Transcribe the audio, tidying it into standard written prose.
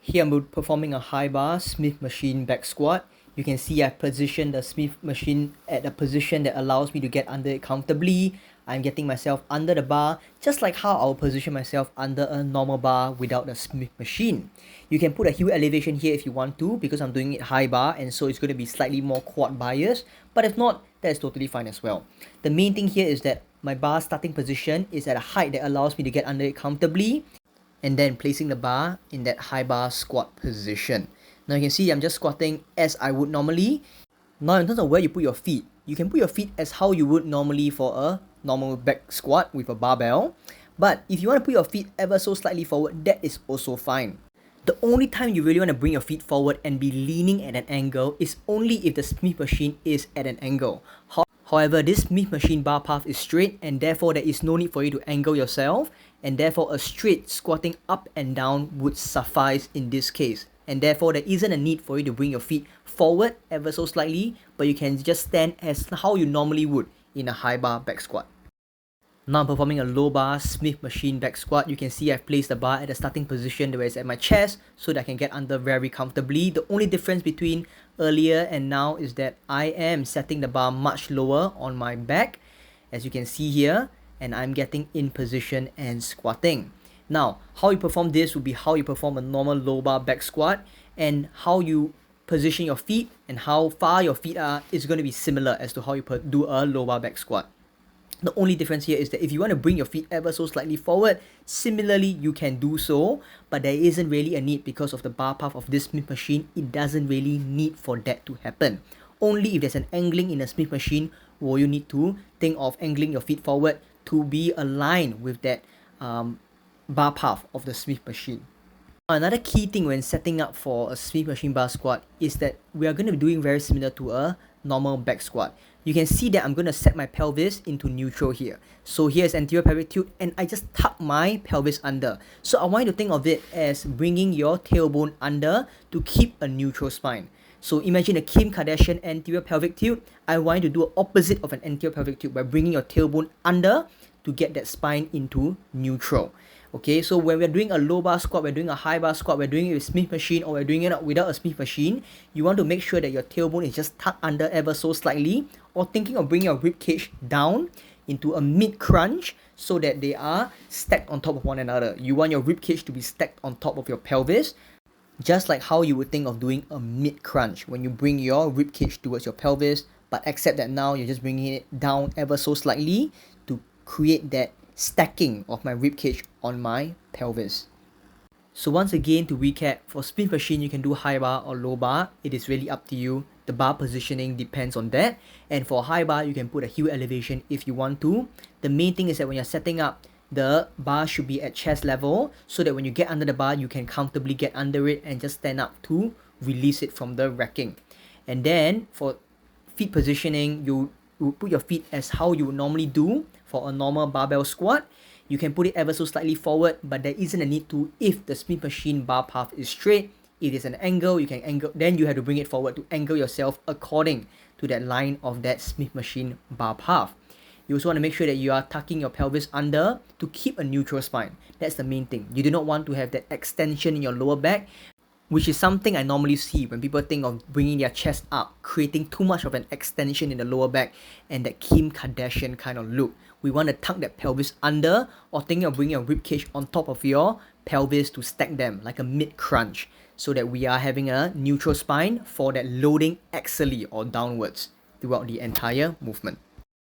Here I'm performing a high bar Smith machine back squat. You can see I've positioned the Smith machine at a position that allows me to get under it comfortably. I'm getting myself under the bar, just like how I'll position myself under a normal bar without the Smith machine. You can put a heel elevation here if you want to, because I'm doing it high bar, and so it's going to be slightly more quad biased. But if not, that's totally fine as well. The main thing here is that my bar starting position is at a height that allows me to get under it comfortably, and then placing the bar in that high bar squat position. Now you can see I'm just squatting as I would normally. Now in terms of where you put your feet, you can put your feet as how you would normally for a normal back squat with a barbell. But if you want to put your feet ever so slightly forward, that is also fine. The only time you really want to bring your feet forward and be leaning at an angle is only if the Smith machine is at an angle. However, this Smith machine bar path is straight, and therefore there is no need for you to angle yourself, and therefore a straight squatting up and down would suffice in this case. And therefore there isn't a need for you to bring your feet forward ever so slightly, but you can just stand as how you normally would in a high bar back squat. Now I'm performing a low bar Smith machine back squat. You can see I've placed the bar at the starting position where it's at my chest so that I can get under very comfortably. The only difference between earlier and now is that I am setting the bar much lower on my back, as you can see here, and I'm getting in position and squatting. Now, how you perform this will be how you perform a normal low bar back squat, and how you position your feet and how far your feet are is going to be similar as to how you do a low bar back squat. The only difference here is that if you want to bring your feet ever so slightly forward, similarly you can do so, but there isn't really a need because of the bar path of this Smith machine. It doesn't really need for that to happen. Only if there's an angling in a Smith machine will you need to think of angling your feet forward to be aligned with that bar path of the Smith machine. Another key thing when setting up for a Smith machine bar squat is that we are going to be doing very similar to a normal back squat. You can see that I'm going to set my pelvis into neutral here. So here's anterior pelvic tilt, and I just tuck my pelvis under. So I want you to think of it as bringing your tailbone under to keep a neutral spine. So imagine a Kim Kardashian anterior pelvic tilt. I want you to do the opposite of an anterior pelvic tilt by bringing your tailbone under to get that spine into neutral. Okay, so when we're doing a low bar squat, we're doing a high bar squat, we're doing it with Smith machine, or we're doing it without a Smith machine, you want to make sure that your tailbone is just tucked under ever so slightly, or thinking of bringing your rib cage down into a mid crunch so that they are stacked on top of one another. You want your rib cage to be stacked on top of your pelvis, just like how you would think of doing a mid crunch when you bring your rib cage towards your pelvis, but except that now you're just bringing it down ever so slightly to create that stacking of my rib cage on my pelvis. So once again, to recap, for Smith machine you can do high bar or low bar. It is really up to you. The bar positioning depends on that. And for high bar, you can put a heel elevation if you want to. The main thing is that when you're setting up, the bar should be at chest level so that when you get under the bar, you can comfortably get under it and just stand up to release it from the racking. And then for feet positioning, you put your feet as how you would normally do for a normal barbell squat. You can put it ever so slightly forward, but there isn't a need to if the Smith machine bar path is straight. If it's an angle, you can angle, then you have to bring it forward to angle yourself according to that line of that Smith machine bar path. You also want to make sure that you are tucking your pelvis under to keep a neutral spine. That's the main thing. You do not want to have that extension in your lower back, which is something I normally see when people think of bringing their chest up, creating too much of an extension in the lower back and that Kim Kardashian kind of look. We want to tuck that pelvis under, or thinking of bringing your rib cage on top of your pelvis to stack them like a mid crunch, so that we are having a neutral spine for that loading axially or downwards throughout the entire movement.